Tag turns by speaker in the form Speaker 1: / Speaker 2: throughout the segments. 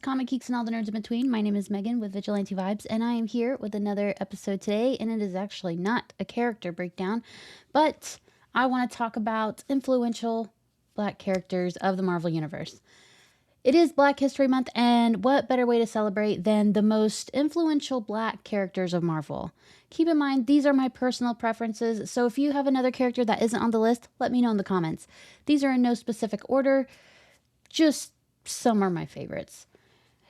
Speaker 1: comic geeks and all the nerds in between. My name is Megan with Vigilante Vibes, and I am here with another episode today. And it is actually not a character breakdown, but I want to talk about influential Black characters of the Marvel Universe. It is Black History Month, and what better way to celebrate than the most influential Black characters of Marvel? Keep in mind, these are my personal preferences, so if you have another character that isn't on the list, let me know in the comments. These are in no specific order, just some are my favorites.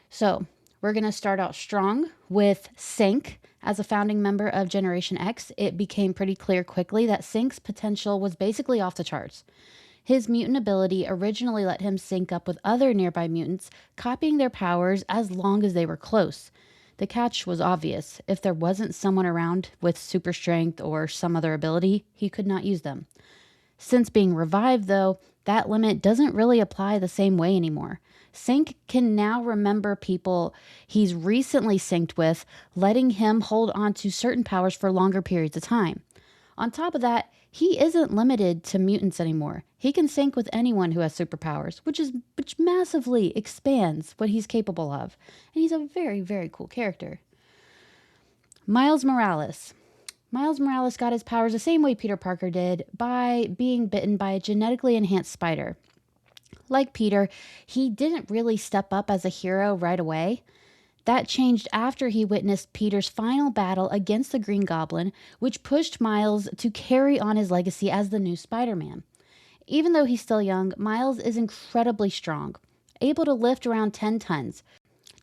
Speaker 1: So we're going to start out strong with Synch. As a founding member of Generation X, it became pretty clear quickly that Synch's potential was basically off the charts. His mutant ability originally let him sync up with other nearby mutants, copying their powers as long as they were close. The catch was obvious. If there wasn't someone around with super strength or some other ability, he could not use them. Since being revived, though, that limit doesn't really apply the same way anymore. Synch can now remember people he's recently synced with, letting him hold on to certain powers for longer periods of time. On top of that, he isn't limited to mutants anymore. He can sync with anyone who has superpowers, which massively expands what he's capable of. And he's a very, very cool character. Miles Morales. Miles Morales got his powers the same way Peter Parker did, by being bitten by a genetically enhanced spider. Like Peter, he didn't really step up as a hero right away. That changed after he witnessed Peter's final battle against the Green Goblin, which pushed Miles to carry on his legacy as the new Spider-Man. Even though he's still young, Miles is incredibly strong, able to lift around 10 tons.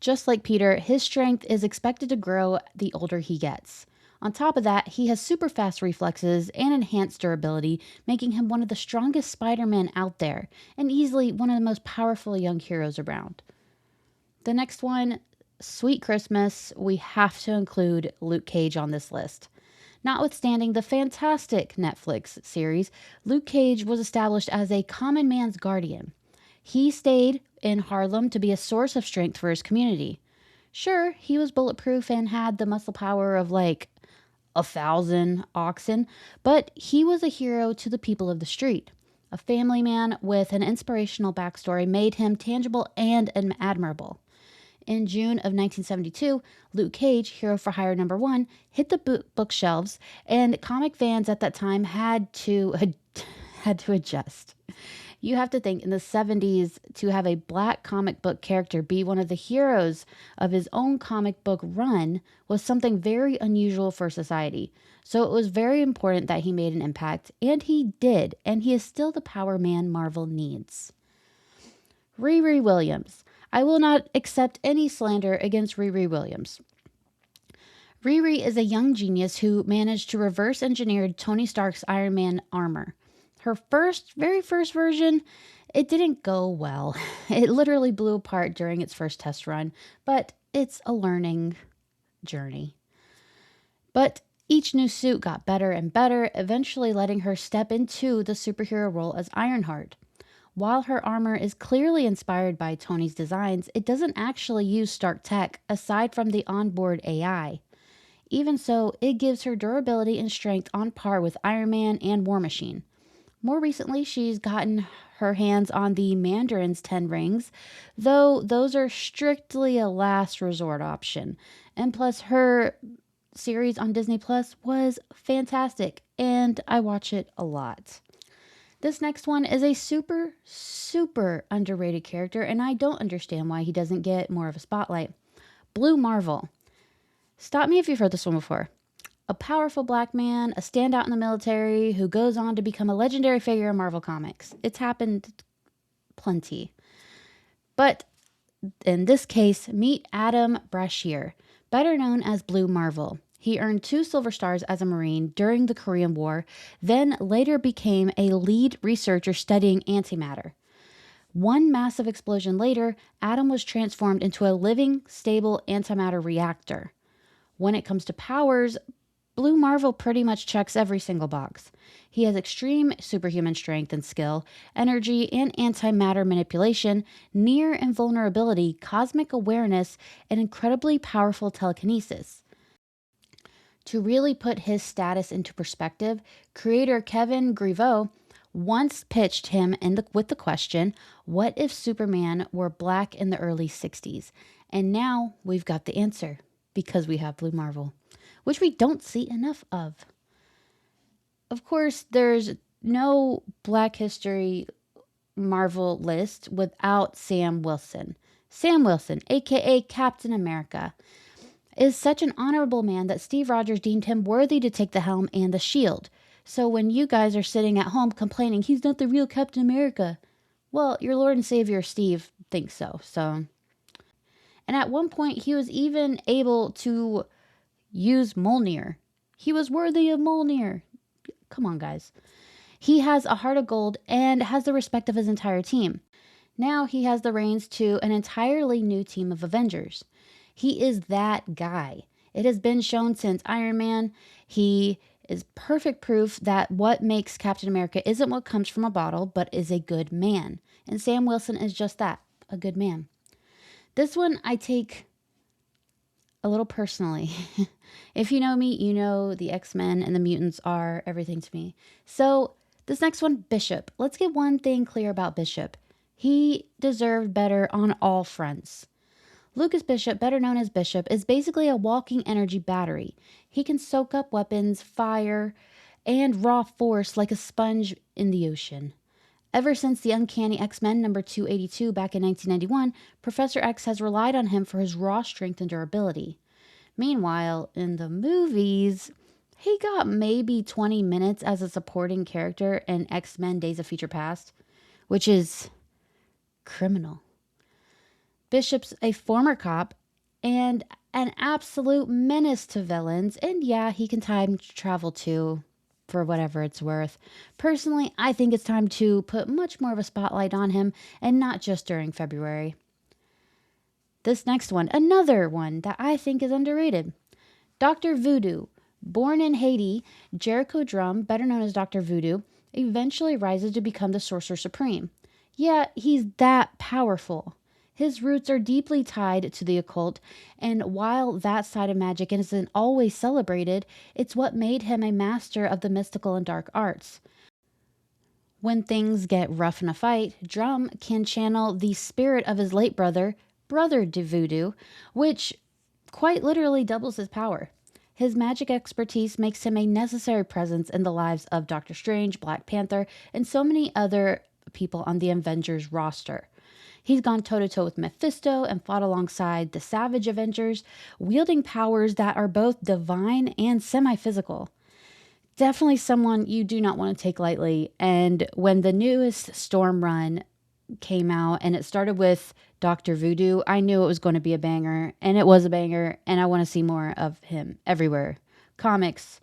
Speaker 1: Just like Peter, his strength is expected to grow the older he gets. On top of that, he has super fast reflexes and enhanced durability, making him one of the strongest Spider-Man out there, and easily one of the most powerful young heroes around. The next one, Sweet Christmas, we have to include Luke Cage on this list. Notwithstanding the fantastic Netflix series, Luke Cage was established as a common man's guardian. He stayed in Harlem to be a source of strength for his community. Sure, he was bulletproof and had the muscle power of like 1,000 oxen, but he was a hero to the people of the street. A family man with an inspirational backstory made him tangible and admirable. In June of 1972, Luke Cage, Hero for Hire #1, hit the bookshelves, and comic fans at that time had to adjust. You have to think, in the 70s, to have a Black comic book character be one of the heroes of his own comic book run was something very unusual for society. So it was very important that he made an impact, and he did, and he is still the power man Marvel needs. Riri Williams. I will not accept any slander against Riri Williams. Riri is a young genius who managed to reverse engineer Tony Stark's Iron Man armor. Her very first version, it didn't go well. It literally blew apart during its first test run, but it's a learning journey. But each new suit got better and better, eventually letting her step into the superhero role as Ironheart. While her armor is clearly inspired by Tony's designs, it doesn't actually use Stark tech aside from the onboard AI. Even so, it gives her durability and strength on par with Iron Man and War Machine. More recently, she's gotten her hands on the Mandarin's 10 rings, though those are strictly a last resort option. And plus, her series on Disney Plus was fantastic, and I watch it a lot. This next one is a super underrated character, and I don't understand why he doesn't get more of a spotlight. Blue Marvel. Stop me if you've heard this one before. A powerful Black man, a standout in the military, who goes on to become a legendary figure in Marvel Comics. It's happened plenty. But in this case, meet Adam Brashear, better known as Blue Marvel. He earned 2 Silver Stars as a Marine during the Korean War, then later became a lead researcher studying antimatter. One massive explosion later, Adam was transformed into a living, stable antimatter reactor. When it comes to powers, Blue Marvel pretty much checks every single box. He has extreme superhuman strength and skill, energy and antimatter manipulation, near invulnerability, cosmic awareness, and incredibly powerful telekinesis. To really put his status into perspective, creator Kevin Grevioux once pitched him with the question, what if Superman were black in the early 60s? And now we've got the answer because we have Blue Marvel, which we don't see enough of. Of course, there's no Black History Marvel list without Sam Wilson. Sam Wilson, aka Captain America, is such an honorable man that Steve Rogers deemed him worthy to take the helm and the shield. So when you guys are sitting at home complaining he's not the real Captain America, well, your Lord and Savior Steve thinks so. And at one point he was even able to use Mjolnir. He was worthy of Mjolnir. Come on, guys. He has a heart of gold and has the respect of his entire team. Now he has the reins to an entirely new team of Avengers. He is that guy. It has been shown since Iron Man. He is perfect proof that what makes Captain America isn't what comes from a bottle, but is a good man. And Sam Wilson is just that, a good man. This one I take a little personally. If you know me, you know the X-Men and the mutants are everything to me. So this next one, Bishop. Let's get one thing clear about Bishop. He deserved better on all fronts. Lucas Bishop, better known as Bishop, is basically a walking energy battery. He can soak up weapons, fire, and raw force like a sponge in the ocean. Ever since the Uncanny X-Men number 282 back in 1991, Professor X has relied on him for his raw strength and durability. Meanwhile, in the movies, he got maybe 20 minutes as a supporting character in X-Men Days of Future Past, which is criminal. Bishop's a former cop and an absolute menace to villains, and yeah, he can time travel too, for whatever it's worth. Personally, I think it's time to put much more of a spotlight on him, and not just during February. This next one, another one that I think is underrated. Dr. Voodoo. Born in Haiti, Jericho Drumm, better known as Dr. Voodoo, eventually rises to become the Sorcerer Supreme. Yeah, he's that powerful. His roots are deeply tied to the occult, and while that side of magic isn't always celebrated, it's what made him a master of the mystical and dark arts. When things get rough in a fight, Drumm can channel the spirit of his late brother, Brother de Voodoo, which quite literally doubles his power. His magic expertise makes him a necessary presence in the lives of Doctor Strange, Black Panther, and so many other people on the Avengers roster. He's gone toe-to-toe with Mephisto and fought alongside the Savage Avengers, wielding powers that are both divine and semi-physical. Definitely someone you do not want to take lightly. And when the newest Storm run came out and it started with Dr. Voodoo, I knew it was going to be a banger, and it was a banger, and I want to see more of him everywhere. Comics,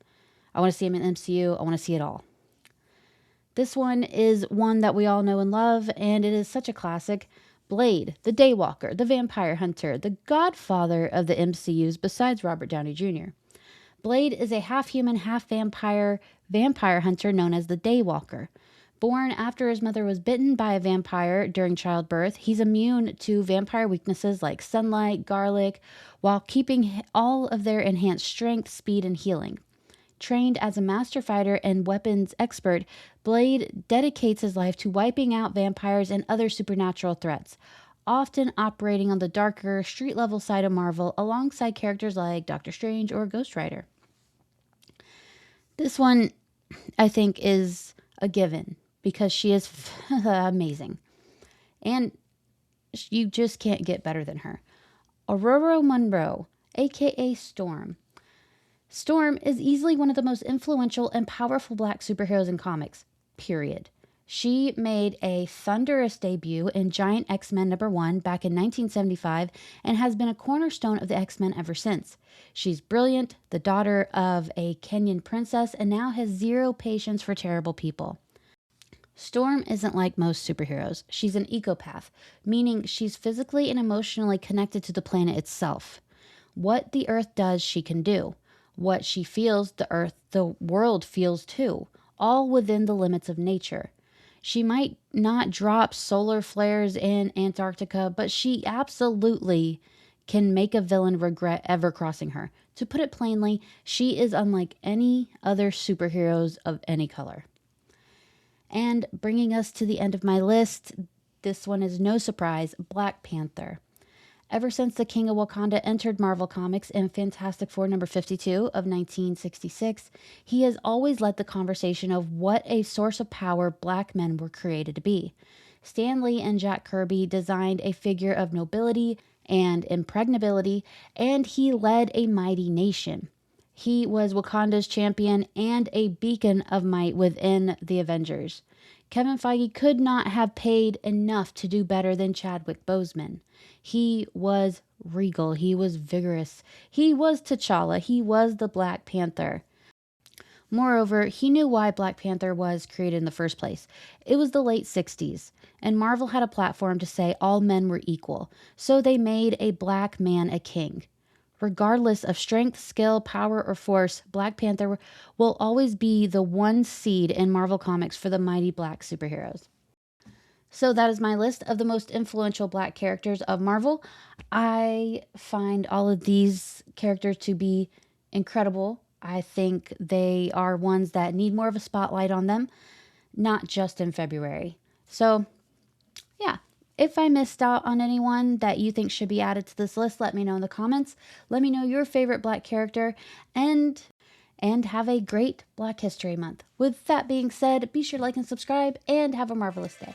Speaker 1: I want to see him in MCU, I want to see it all. This one is one that we all know and love, and it is such a classic. Blade, the Daywalker, the Vampire Hunter, the godfather of the MCUs besides Robert Downey Jr. Blade is a half-human, half-vampire hunter known as the Daywalker. Born after his mother was bitten by a vampire during childbirth, he's immune to vampire weaknesses like sunlight, garlic, while keeping all of their enhanced strength, speed, and healing. Trained as a master fighter and weapons expert, Blade dedicates his life to wiping out vampires and other supernatural threats, often operating on the darker, street-level side of Marvel alongside characters like Doctor Strange or Ghost Rider. This one, I think, is a given because she is amazing. And you just can't get better than her. Ororo Munroe, aka Storm. Storm is easily one of the most influential and powerful Black superheroes in comics, period. She made a thunderous debut in Giant X-Men #1 back in 1975 and has been a cornerstone of the X-Men ever since. She's brilliant, the daughter of a Kenyan princess, and now has zero patience for terrible people. Storm isn't like most superheroes. She's an ecopath, meaning she's physically and emotionally connected to the planet itself. What the Earth does, she can do. What she feels, the world feels too, all within the limits of nature. She might not drop solar flares in Antarctica, but she absolutely can make a villain regret ever crossing her. To put it plainly, she is unlike any other superheroes of any color. And bringing us to the end of my list, this one is no surprise, Black Panther. Ever since the King of Wakanda entered Marvel Comics in Fantastic Four number 52 of 1966, he has always led the conversation of what a source of power black men were created to be. Stan Lee and Jack Kirby designed a figure of nobility and impregnability, and he led a mighty nation. He was Wakanda's champion and a beacon of might within the Avengers. Kevin Feige could not have paid enough to do better than Chadwick Boseman. He was regal. He was vigorous. He was T'Challa. He was the Black Panther. Moreover, he knew why Black Panther was created in the first place. It was the late 60s, and Marvel had a platform to say all men were equal, so they made a black man a king. Regardless of strength, skill, power, or force, Black Panther will always be the one seed in Marvel Comics for the mighty black superheroes. So that is my list of the most influential black characters of Marvel. I find all of these characters to be incredible. I think they are ones that need more of a spotlight on them, not just in February. So, yeah. If I missed out on anyone that you think should be added to this list, let me know in the comments. Let me know your favorite black character and have a great Black History Month. With that being said, be sure to like and subscribe and have a marvelous day.